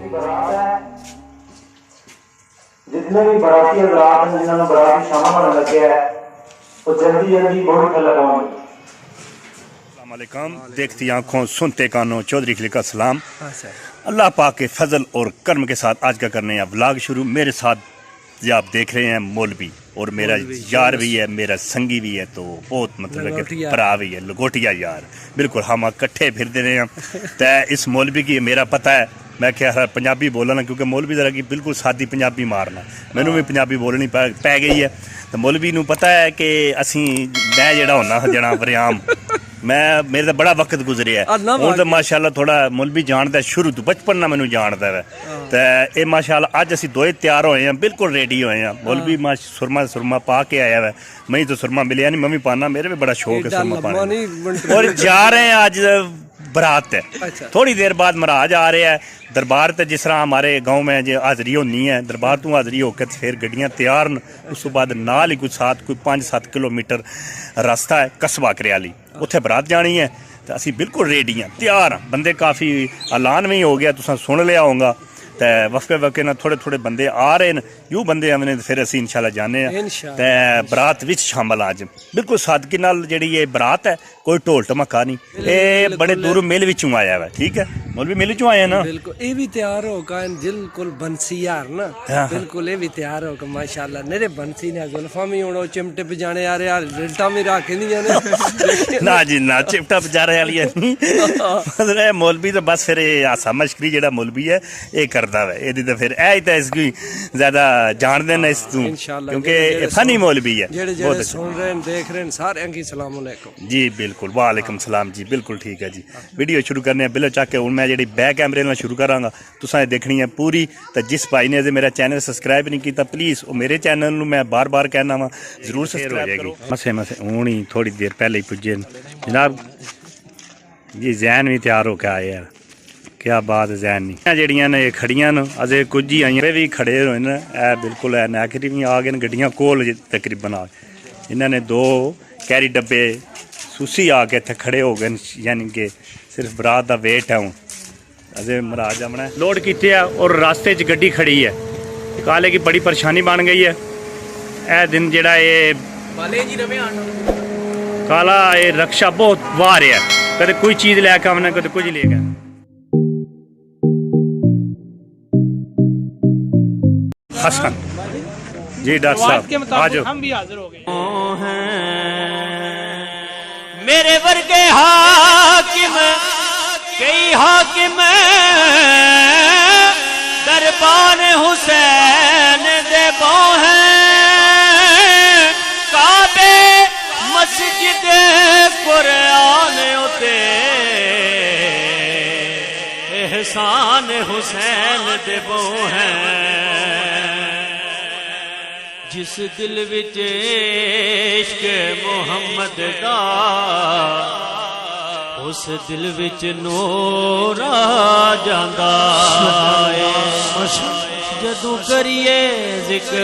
की बारात है, जितने भी बराती हज़रात हैं जिन्होंने बरात की शामा होने लगे है वो जल्दी जल्दी बहुत खल लगाओगे। अस्सलामुअलैकुम। देखती आंखों सुनते कानों चौधरी खलील का सलाम। अल्लाह पाक के फजल और कर्म के साथ आज का करने हैं व्लॉग शुरू। मेरे साथ ये आप देख रहे हैं मौलवी और मेरा यार भी है, मेरा संगी भी है, तो बहुत मतलब कि भरा भी है, लंगोटिया यार। बिल्कुल हम इकट्ठे फिरते रहे हैं। तो इस मौलवी की मेरा पता है, मैं क्या पंजाबी बोलना क्योंकि मौलवी जरा की बिल्कुल सादी पंजाबी मारना, मैनू भी पंजाबी बोलनी पै गई है। तो मौलवी नूं पता है कि असी मैं जेड़ा होना जना वरियाम मैं मेरे तो बड़ा वक्त गुजरिया हूँ तो माशाल्लाह थोड़ा मौलवी जानता शुरू तो बचपन ना मैनू जानता है। तो ये माशाल्लाह अज असी दोए तैयार होए हैं, बिल्कुल रेडी होए हैं। मौलवी सुरमा सुरमा पा के आया है, मैं तो सुरमा मिलिया नहीं, मैं भी पाना, मेरे भी बड़ा शौक है सुरमा पाने। और जा रहे हैं आज बरात है। थोड़ी देर बाद महाराज आ रहे हैं दरबार ते, जिस तरह हमारे गांव में जो हाजरी होनी है दरबार तो हाजरी होकर फिर गड्डियां तैयार न। उस तो बाद नाल ही कुछ 5-7 किलोमीटर रास्ता है कस्बा करियाली, उत्थे बरात जानी है। तो असी बिल्कुल रेडी हैं, तैयार हैं। बंदे काफ़ी ऐलान भी हो गया, तुसा सुन लिया होगा। तो वक्फे वक्फे ना थोड़े थोड़े बंदे आ रहे हैं, यूँ बंदे आने फिर असी इंशाल्लाह जाने हैं। तो बरात विच शामिल अज बिल्कुल सादगी नाल जेहड़ी ये बरात है, कोई ढोल धमाका नहीं। ये बड़े दूर मेल विचों आया है, ठीक है मौलवी मेल विचों आया ना। बिल्कुल ये भी तैयार होगा बिल्कुल बंसी यार ना। बिल्कुल ये भी तैयार होगा माशाल्लाह। मेरे बंसी ने जुल्फा भी उड़ो चिमटे बजाने आ रहे यार, रिल्टा भी रख नहीं जाने ना जी ना, चिमटा बजाने वाली है नहीं। मतलब मौलवी तो बस फिर हासा मशकरी जेड़ा मौलवी है ये करता है, ये तो फिर ऐ तो इसकी ज्यादा जानते ना इस तू, क्योंकि फनी मौलवी है। बहुत सुन रहे हैं देख रहे हैं सारे की सलाम अलैकुम जी। बिल्कुल वालेकुम सलाम जी, बिल्कुल ठीक है जी। वीडियो शुरू करने हैं बिलो चाके हूँ मैं जी बैक कैमरे नाल शुरू करांगा, तुसां देखनी है पूरी। तो जिस भाई ने अजे मेरा चैनल सबसक्राइब नहीं किया प्लीज़ वो मेरे चैनल नूं मैं बार बार कहना वा जरूर सबसक्राइब करो। मसे मसे हूँ ही थोड़ी देर पहले ही पुजे जनाब जी। जैन भी तैयार होकर आए यार, क्या बात है। जैन नहीं जड़ियां ने खड़ियां न अजे कुछ ही आई भी खड़े हुए न, ए बिल्कुल है नैकरी भी आ गए न गड्डियां कोल तकरीबन आ। इन्होंने 2 कैरी डब्बे सूसी आके इतने खड़े हो गए, यानी कि सिर्फ बरात का वेट है। हूँ अजे महाराज अपना लोड किए और रास्ते च गड्डी खड़ी है, काले की बड़ी परेशानी बन गई है। यह दिन जड़ा ये काला ये रक्षा बहुत वाह रहा है, कदे कोई चीज़ लैके आना कदे कुछ ले गया। हसन जी डॉक्टर साहब आ जाओ। हम भी हाजिर हो गए। मेरे वर्गे हाकिम कई हाकिम दरबार हुसैन दे हैं, काबे मस्जिद कुरान उते एहसान हुसैन दे हैं। जिस दिल विच इश्क मुहम्मद दा उस दिल विच नूर आ जांदा है। जदों करिए जिक्र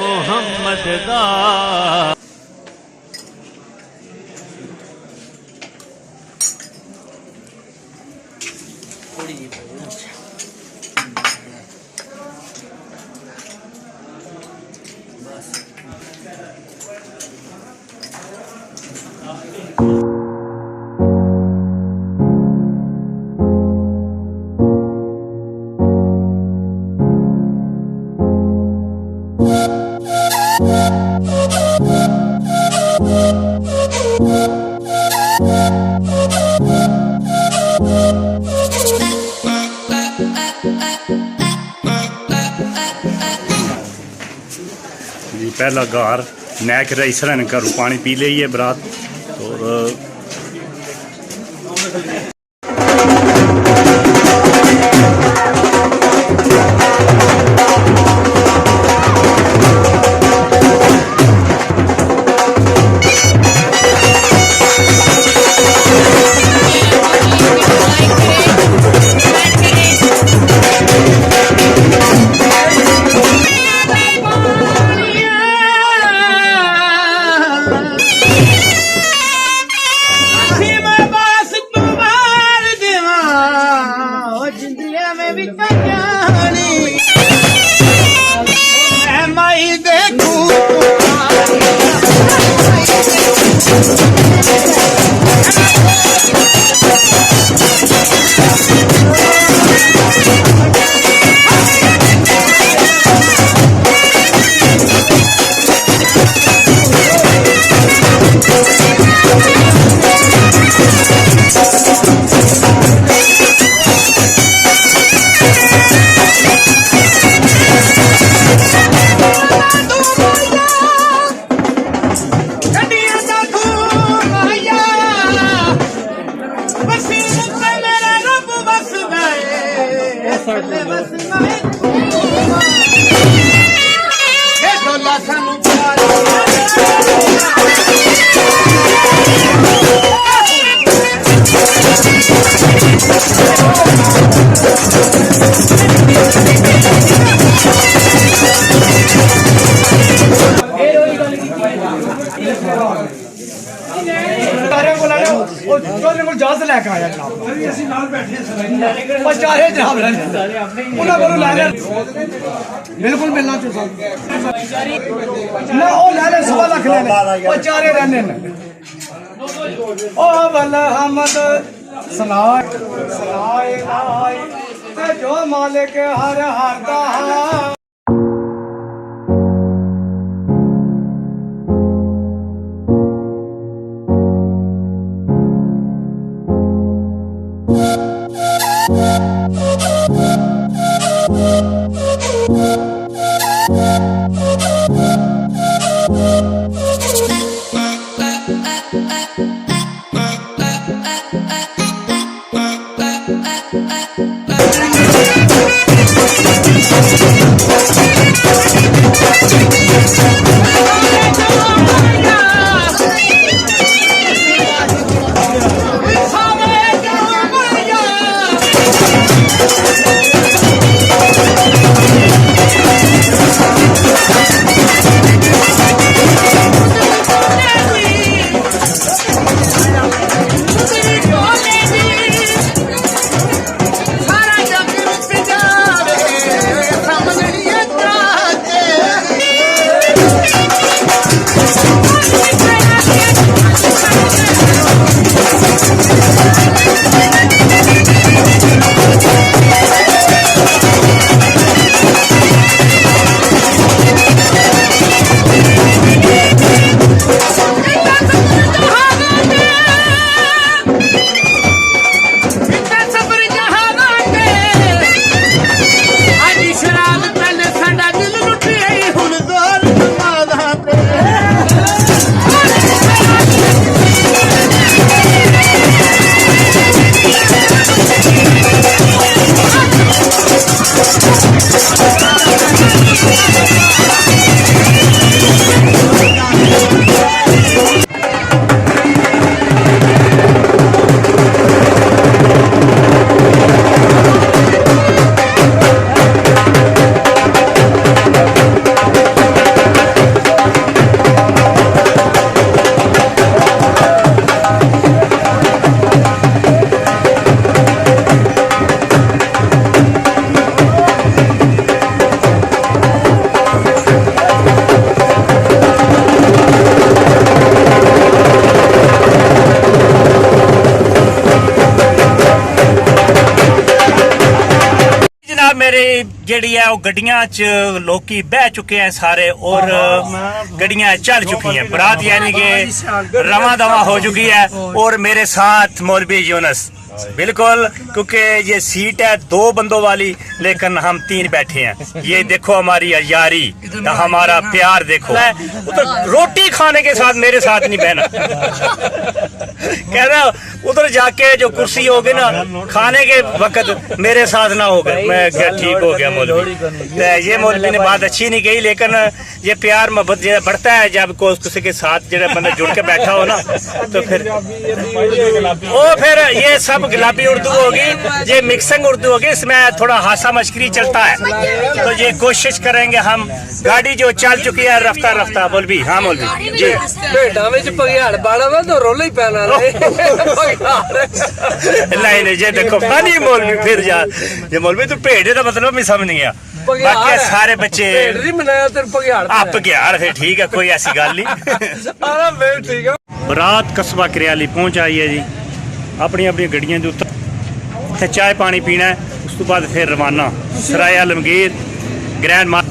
मुहम्मद दा। जी पहला गार नैक रईसरा ने घरों पानी पी ली है बरात। और ਜਹਾਜ਼ ਲੈ ਕੇ ਆਇਆ ਜਨਾਬ ਅਸੀਂ ਨਾਲ ਬੈਠੇ ਹਾਂ ਉਹ ਚਾਰੇ ਜਨਾਬ ਉਹਨਾਂ ਕੋਲੋਂ ਲੈ ਲੈ ਬਿਲਕੁਲ ਮਿਲਣਾ ਚਾਹੀਦਾ ਨਾ ਉਹ ਲੈ ਲੈ 1.5 ਲੱਖ ਲੈ ਲੈ ਉਹ ਚਾਰੇ ਰਹਿੰਦੇ ਨੇ ਉਹ ਵੱਲ ਹਮਦ ਸਲਾਏ ਸਲਾਏ ਤੇ ਜੋ ਮਾਲਿਕ ਹਰ ਹਰ ਦਾ मेरे जेड़ी है वो गड्डियां च लोकी बह चुके हैं सारे और गड्डियां चल चुकी हैं बारात यानी कि रवा दवा हो चुकी है और मेरे साथ मौलवी यूनुस बिल्कुल क्योंकि ये सीट है 2 बंदों वाली लेकिन हम 3 बैठे हैं ये देखो हमारी यारी हमारा प्यार देखो तो रोटी खाने के साथ मेरे साथ नहीं बहना कह रहा उधर जाके जो कुर्सी होगी ना खाने के वक्त मेरे साथ ना होगा मैं क्या ठीक हो गया मौलवी ये मौलवी ने बात अच्छी नहीं कही लेकिन ये प्यार मोहब्बत जो बढ़ता है जब को किसी के साथ जो बंदा जुड़ के बैठा हो ना तो फिर वो फिर ये सब गुलाबी उर्दू होगी ये मिक्सिंग उर्दू होगी इसमें थोड़ा हासा मशकरी चलता है तो ये कोशिश करेंगे हम गाड़ी जो चल चुकी है रफ्ता रफ्ता मौलवी हाँ मौलवी जी भेड़ा में पगियाड़ बाड़ा में तो रोला ही पैना नहीं नहीं ये देखो फनी मौलवी फिर जा ये मौलवी तो भेड़े का मतलब मैं समझ नहीं गया बाकी सारे बच्चे पगियाड़ फिर ठीक है कोई ऐसी गल नहीं बारात कस्बा करियाली पहुंच आई है जी अपनी अपनी गड्डियां दे उत्ते चाय पानी पीना है उस तो बाद फिर रवाना सराय आलमगीर ग्रैंड मार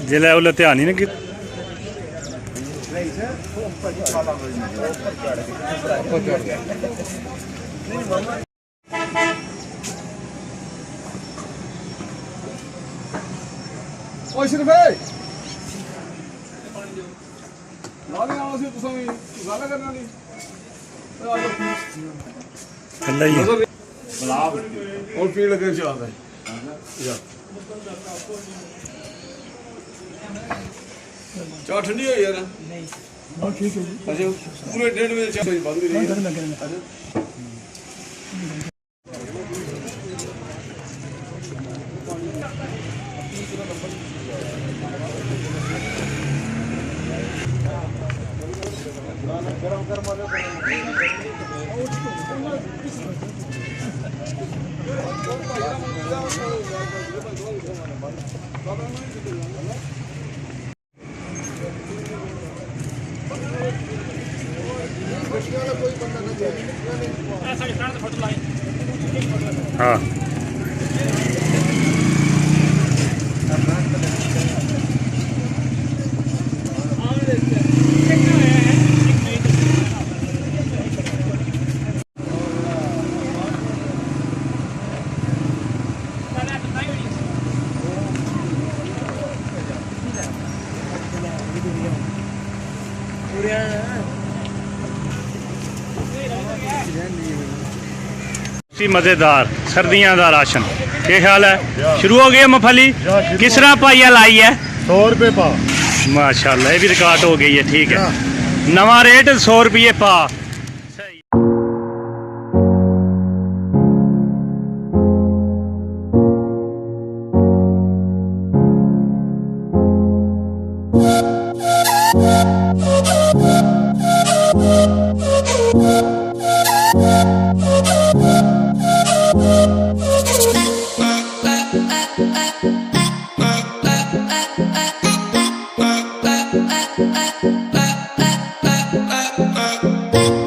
जिले उल्ले ध्यान ही ना कि ਓ ਸ਼ਰਫੇ ਨਾਲੇ ਆਉਂ ਸੀ ਤੁਸੀਂ ਵੀ ਗੱਲ ਕਰਨਾ ਨਹੀਂ ਆ ਜਾਓ अल्लाह ही है। ਹੁਣ ਪੀਣ ਲੱਗੇ ਚਾਹ ਦਾ ਚਾਹ ਠੰਡੀ ਹੋਈ ਯਾਰ ਨਹੀਂ ਹਾਂ ਠੀਕ ਹੈ ਜੀ ਅਜੇ ਪੂਰੇ 1.5 ਵਜੇ ਚਾਹ ਬੰਦ ਰਹੀ ਹੈ हाँ मजेदार सर्दियां का राशन क्या ख्याल है शुरू हो गया मूंगफली किस तरह पाइया लाई है 100 रुपए पा माशाल्लाह ये भी रिकॉर्ड हो गई है ठीक है नवा रेट 100 रुपये पा Bye.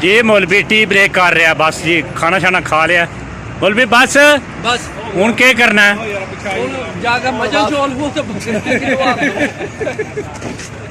जी मौलवी टी ब्रेक कर रहा बस जी खाना शाना खा लिया मौलवी बस बस हूँ के करना है जाकर मजा चोल